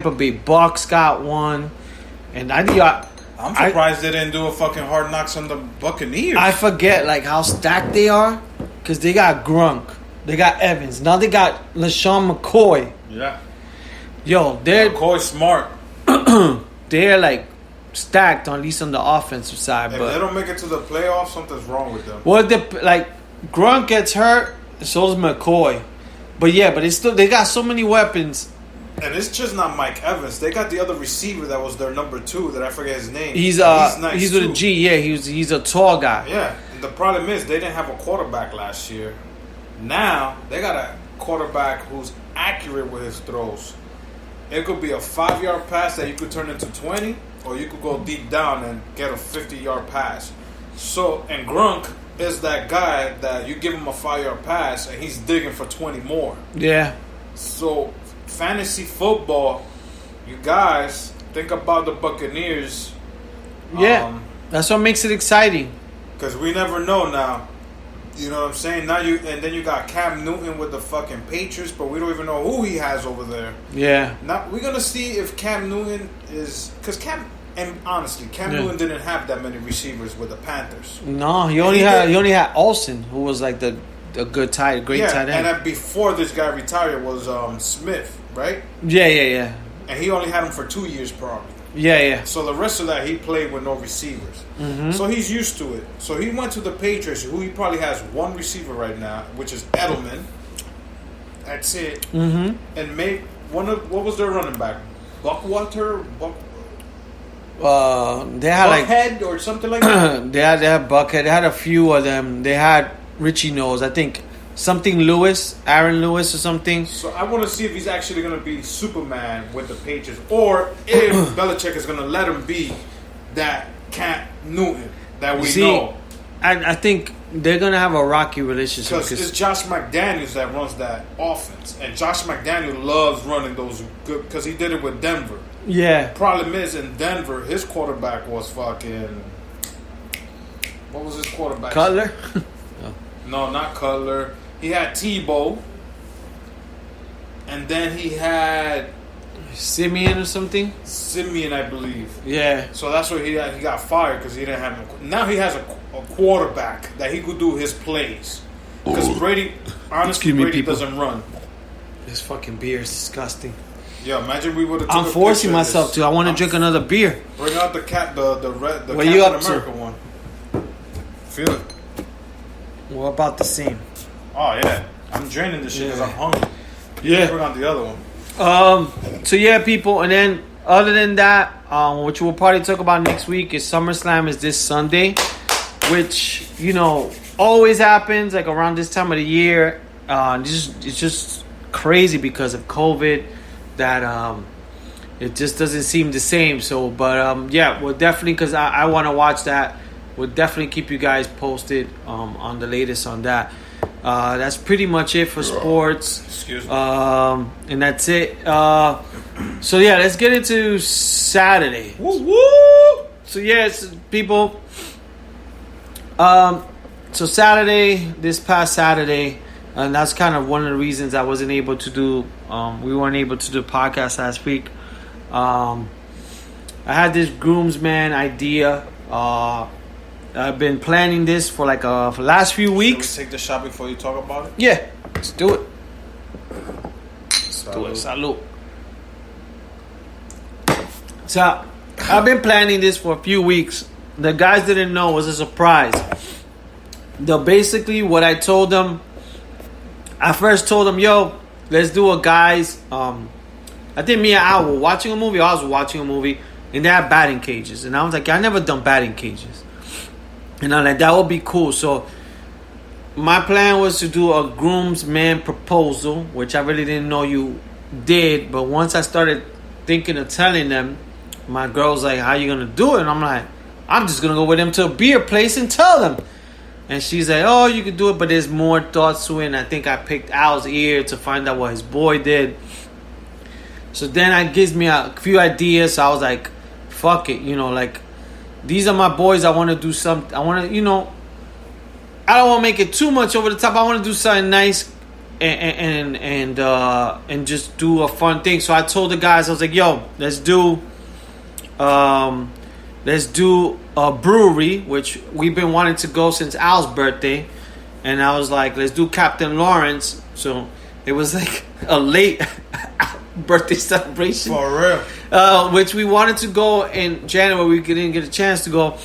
Tampa Bay Bucks got one, and I'm surprised they didn't do a fucking Hard Knocks on the Buccaneers. I forget like how stacked they are because they got Grunk, they got Evans, now they got LaShawn McCoy. Yeah, yo, they're McCoy's smart. they're like stacked at least on the offensive side. If but they don't make it to the playoffs, something's wrong with them. well, like Grunk gets hurt, so does McCoy. But it's still they got so many weapons. And it's just not Mike Evans. They got the other receiver that was their number 2 that I forget his name. He's nice he's with too. a G. Yeah, he's a tall guy. Yeah, and the problem is they didn't have a quarterback last year. Now they got a quarterback who's accurate with his throws. It could be a 5-yard pass that you could turn into 20, or you could go deep down and get a 50-yard pass. So, and Grunk is that guy that you give him a 5-yard pass and he's digging for 20 more. Yeah. So, fantasy football, you guys think about the Buccaneers. Yeah, that's what makes it exciting. Because we never know now. You know what I'm saying? Now and then you got Cam Newton with the fucking Patriots, but we don't even know who he has over there. Yeah. Now we're gonna see if Cam Newton is honestly, Cam Newton didn't have that many receivers with the Panthers. No, he only had Olsen, who was like the great tight end. And before this guy retired was Smith, right? Yeah. And he only had him for 2 years probably. Yeah. So the rest of that he played with no receivers. Mm-hmm. So he's used to it. So he went to the Patriots, who he probably has one receiver right now, which is Edelman. That's it. Mm-hmm. And made what was their running back? Buckwater? They had Buckhead or something like that? they had Buckhead. They had a few of them. They had Richie Knowles, I think. Something Lewis, Aaron Lewis or something. So I want to see if he's actually going to be Superman with the Patriots, or if Belichick is going to let him be that Cam Newton that we know. I think they're going to have a rocky relationship. Because it's Josh McDaniels that runs that offense. And Josh McDaniels loves running those good, because he did it with Denver. Yeah. Problem is, in Denver, his quarterback was fucking... What was his quarterback? Cutler? No, not Cutler. He had Tebow, and then he had Simeon or something. Simeon, I believe. Yeah. So that's where he got fired because he didn't have. Now he has a quarterback that he could do his plays. Because Brady, honestly, Brady doesn't run. This fucking beer is disgusting. Yeah, imagine we would have. I'm forcing myself to. I want to drink another beer. Bring out the Captain what you up America to? One. Feel it. What about the same? Oh yeah, I'm draining this shit because I'm hungry. Yeah. Bring out the other one. So yeah, people, and then other than that, which we'll probably talk about next week, is SummerSlam is this Sunday, which always happens like around this time of the year. It's just crazy because of COVID that it just doesn't seem the same. So, but yeah, we'll definitely, because I want to watch that. We'll definitely keep you guys posted on the latest on that. That's pretty much it for sports. Excuse me. And that's it. So yeah, let's get into Saturday. Woo woo! So yes, people. So Saturday, this past Saturday, and that's kind of one of the reasons I wasn't able to do. We weren't able to do podcast last week. I had this groomsman idea. I've been planning this for like for the last few weeks. Should we take the shot before you talk about it? Yeah, let's do it. Salud. Salud. So, I've been planning this for a few weeks. The guys didn't know. It was a surprise. Basically, what I told them, I first told them, yo, let's do a guys. I think me and Al were watching a movie. I was watching a movie, and they had batting cages. And I was like, I never done batting cages. And I'm like, that would be cool. So my plan was to do a groomsman proposal, which I really didn't know you did. But once I started thinking of telling them, my girl's like, how you going to do it? And I'm like, I'm just going to go with them to a beer place and tell them. And she's like, oh, you could do it, but there's more thoughts to it. And I think I picked Al's ear to find out what his boy did. So then it gives me a few ideas. So I was like, fuck it, like, these are my boys. I want to do something. I want to, I don't want to make it too much over the top. I want to do something nice, and just do a fun thing. So I told the guys, I was like, yo, let's do a brewery, which we've been wanting to go since Al's birthday. And I was like, let's do Captain Lawrence. So it was like a late birthday celebration. For real. Which we wanted to go in January. We didn't get a chance to go.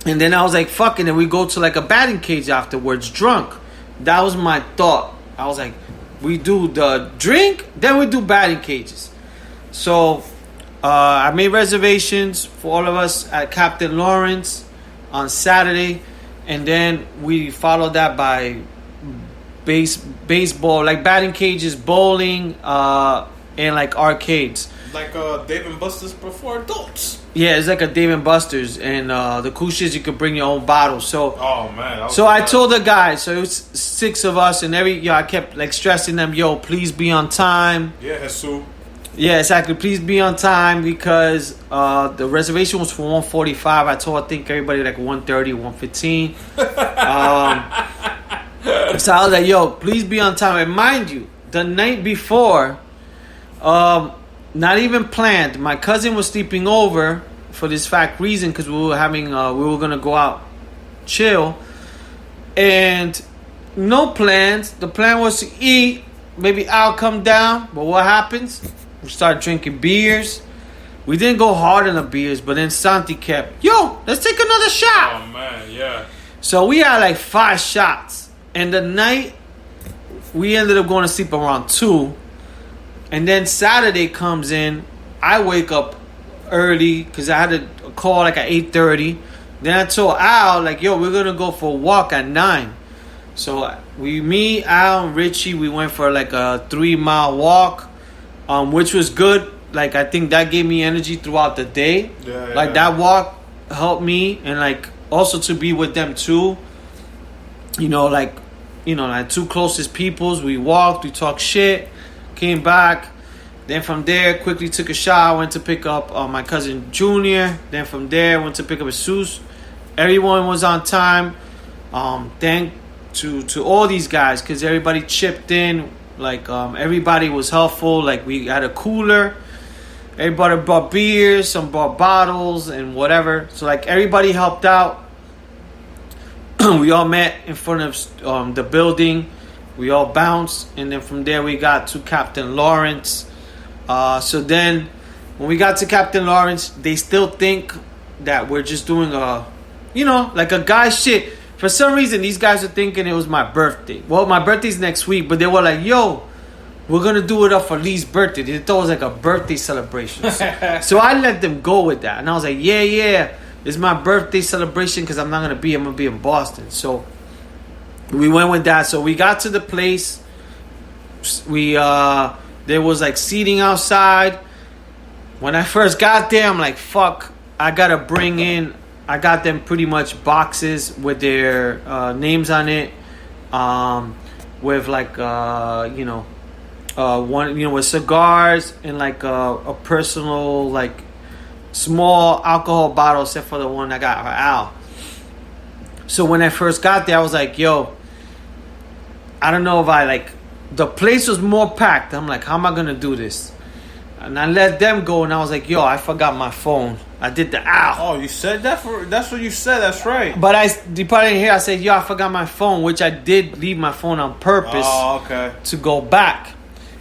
And then I was like, fuck it. And we go to like a batting cage afterwards, drunk. That was my thought. I was like, we do the drink, then we do batting cages. So I made reservations for all of us at Captain Lawrence on Saturday. And then we followed that by baseball, like batting cages, bowling, and like arcades. Like Dave and Buster's before adults. Yeah, it's like a Dave and Buster's, and the cool shit is you could bring your own bottle. So, oh man. So I told the guys, so it was 6 of us, and I kept like stressing them, yo, please be on time. Yeah, Jesus. Yeah, exactly. Please be on time because the reservation was for 1:45. I think everybody like 1:30, 1:15. So I was like, yo, please be on time. And mind you, the night before, not even planned, my cousin was sleeping over for this fact reason because we were gonna go out, chill, and no plans. The plan was to eat. Maybe I'll come down, but what happens? We started drinking beers. We didn't go hard on the beers, but then Santi kept, yo, let's take another shot. Oh man, yeah. So we had like 5 shots. And the night, we ended up going to sleep around 2. And then Saturday comes in. I wake up early because I had a call like at 8:30. Then I told Al, like, yo, we're going to go for a walk at 9. So me, Al, and Richie, we went for like a 3-mile walk. Which was good. Like, I think that gave me energy throughout the day. Like, that walk helped me. And, like, also to be with them, too. Like 2 closest peoples. We walked. We talked shit. Came back. Then from there, quickly took a shower. Went to pick up my cousin Junior. Then from there, went to pick up Jesus. Everyone was on time. Thank to all these guys. Because everybody chipped in. Like, everybody was helpful. Like, we had a cooler. Everybody brought beers. Some brought bottles and whatever. So, like, everybody helped out. We all met in front of the building. We all bounced. And then from there, we got to Captain Lawrence. So then, when we got to Captain Lawrence, they still think that we're just doing like a guy shit. For some reason, these guys are thinking it was my birthday. Well, my birthday's next week, but they were like, yo, we're going to do it up for Lee's birthday. They thought it was like a birthday celebration. So I let them go with that. And I was like, yeah, it's my birthday celebration because I'm going to be in Boston. So we went with that. So we got to the place. There was like seating outside. When I first got there, I'm like, fuck, I got to bring in... I got them pretty much boxes with their names on it, with like one with cigars and like a personal like small alcohol bottle, except for the one I got for Al. So when I first got there, I was like, yo, I don't know if the place was more packed. I'm like, how am I gonna do this? And I let them go, and I was like, yo, I forgot my phone. I did the ow. Oh, you said that? That's what you said. That's right. But you probably didn't hear. I said, yo, I forgot my phone, which I did leave my phone on purpose to go back.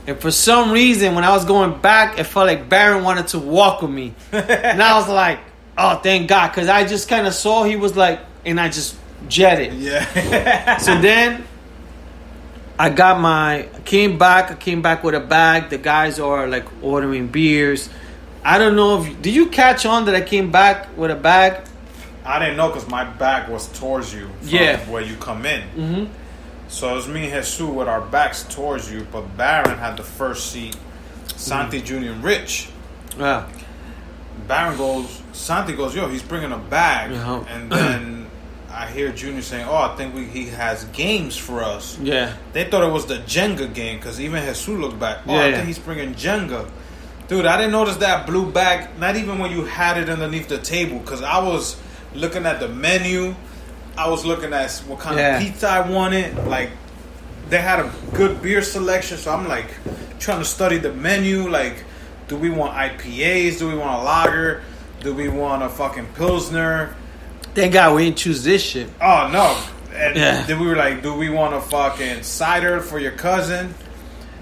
And for some reason, when I was going back, it felt like Baron wanted to walk with me. And I was like, oh, thank God. Because I just kind of saw he was like, and I just jetted. Yeah. So then I came back with a bag. The guys are like ordering beers. I don't know did you catch on that I came back with a bag? I didn't know because my back was towards you from where you come in. Mm-hmm. So it was me and Jesus with our backs towards you, but Baron had the first seat. Santi, Junior, and Rich. Yeah. Santi goes, yo, he's bringing a bag. Uh-huh. And then I hear Junior saying, oh, I think he has games for us. Yeah. They thought it was the Jenga game because even Jesus looked back. Oh, yeah, I think he's bringing Jenga. Dude, I didn't notice that blue bag, not even when you had it underneath the table, because I was looking at the menu. I was looking at what kind of pizza I wanted. Like, they had a good beer selection. So I'm like trying to study the menu. Like, do we want IPAs? Do we want a lager? Do we want a fucking Pilsner? Thank God we didn't choose this shit. Oh, no. And then we were like, do we want a fucking cider for your cousin?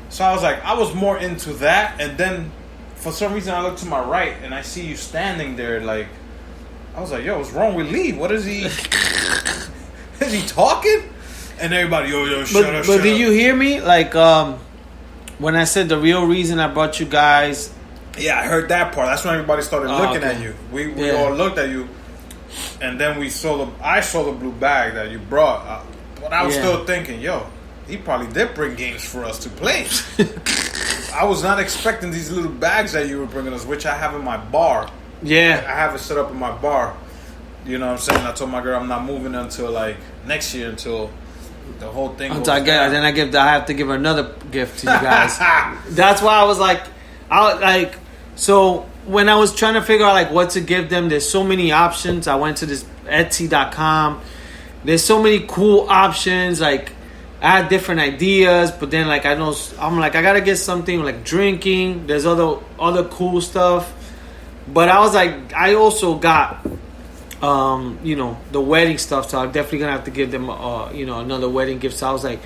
So I was like, I was more into that. And then for some reason I look to my right and I see you standing there. Like, I was like, yo, what's wrong with Lee? What is he? Is he talking? And everybody, yo, shut up. But did you hear me? Like, when I said the real reason I brought you guys. Yeah, I heard that part. That's when everybody started looking at you. We all looked at you. And then I saw the blue bag that you brought. But I was still thinking, yo, he probably did bring games for us to play. I was not expecting these little bags that you were bringing us, which I have in my bar. Yeah. I have it set up in my bar. You know what I'm saying? I told my girl I'm not moving until like next year until the whole thing goes down. Then I have to give her another gift to you guys. That's why I was like, so when I was trying to figure out like what to give them, there's so many options. I went to this Etsy.com. There's so many cool options. Like, I had different ideas, but then like I'm like, I gotta get something like drinking. There's other cool stuff. But I was like, I also got the wedding stuff, so I'm definitely gonna have to give them another wedding gift. So I was like,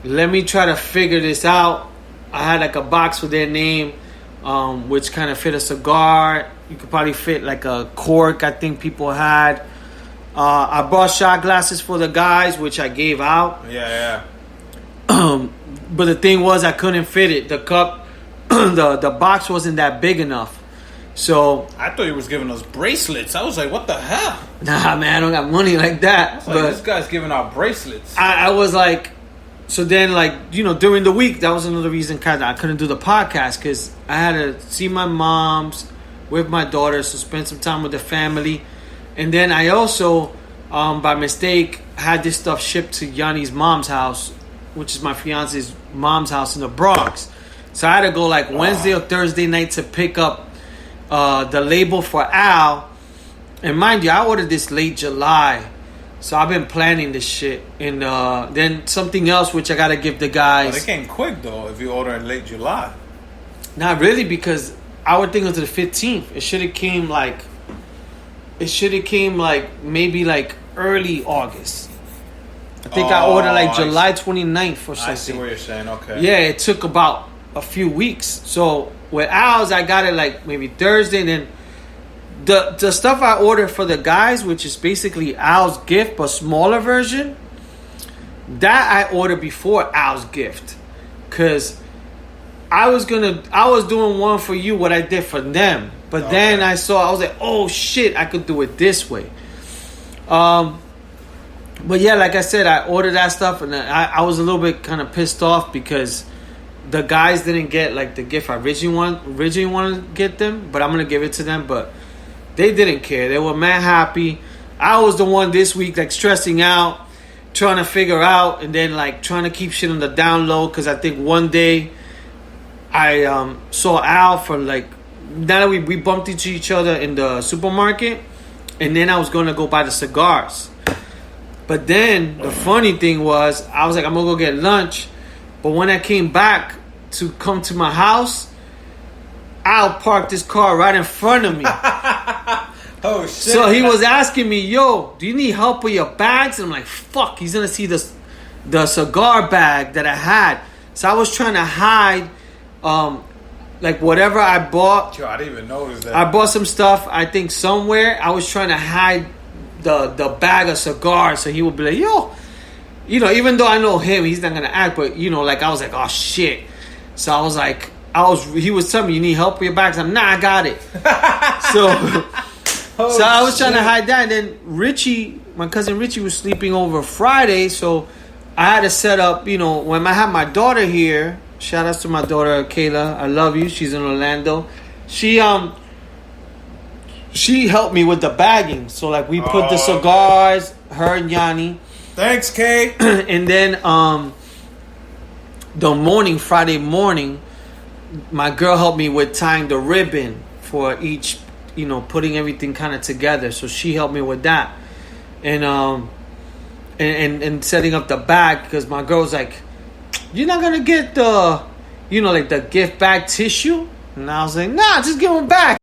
let me try to figure this out. I had like a box with their name, which kind of fit a cigar. You could probably fit like a cork, I think people had. I bought shot glasses for the guys, which I gave out. Yeah. But the thing was, I couldn't fit it. The cup, the box wasn't that big enough. So I thought he was giving us bracelets. I was like, what the hell? Nah, man, I don't got money like that. But this guy's giving out bracelets. I was like, so then like, during the week, that was another reason kind of I couldn't do the podcast, because I had to see my mom's with my daughter, so spend some time with the family. And then I also, by mistake, had this stuff shipped to Yanni's mom's house, which is my fiance's mom's house in the Bronx. So I had to go like Wednesday or Thursday night to pick up the label for Al. And mind you, I ordered this late July, so I've been planning this shit. And then something else which I gotta give the guys. Well, it came quick though if you order in late July. Not really, because I would think it was the 15th. It should have came like maybe like early August. I think I ordered like July 29th or something. I see what you're saying. Okay. Yeah, it took about a few weeks. So with Al's, I got it like maybe Thursday, and then the stuff I ordered for the guys, which is basically Al's gift but smaller version, that I ordered before Al's gift, because I was doing one for you, what I did for them, but then I was like, oh shit, I could do it this way. But yeah, like I said, I ordered that stuff, and I was a little bit kind of pissed off because the guys didn't get like the gift I originally wanted to get them, but I'm gonna give it to them. But they didn't care. They were mad happy. I was the one this week like stressing out, trying to figure out, and then like trying to keep shit on the down low, because I think one day I saw Al for like, now that we bumped into each other in the supermarket, and then I was gonna go buy the cigars. But then the funny thing was, I was like, I'm gonna go get lunch. But when I came back to come to my house, Al parked his car right in front of me. Oh shit! So he was asking me, "Yo, do you need help with your bags?" And I'm like, "Fuck!" He's gonna see the cigar bag that I had. So I was trying to hide, like whatever I bought. Yo, I didn't even notice that. I bought some stuff. I think somewhere I was trying to hide the bag of cigars, so he would be like, "Yo." Even though I know him, he's not gonna act. But like I was like, oh shit. So I was like, he was telling me, you need help with your bags. I'm I got it. So I was trying to hide that. And then Richie, my cousin Richie, was sleeping over Friday, so I had to set up. When I had my daughter here, shout outs to my daughter Kayla. I love you. She's in Orlando. She helped me with the bagging. So like we put the cigars, her and Yanni. Thanks, Kay. And then Friday morning, my girl helped me with tying the ribbon for each, putting everything kind of together. So she helped me with that, and setting up the bag, because my girl's like, you're not gonna get the, like the gift bag tissue. And I was like, nah, just give them back.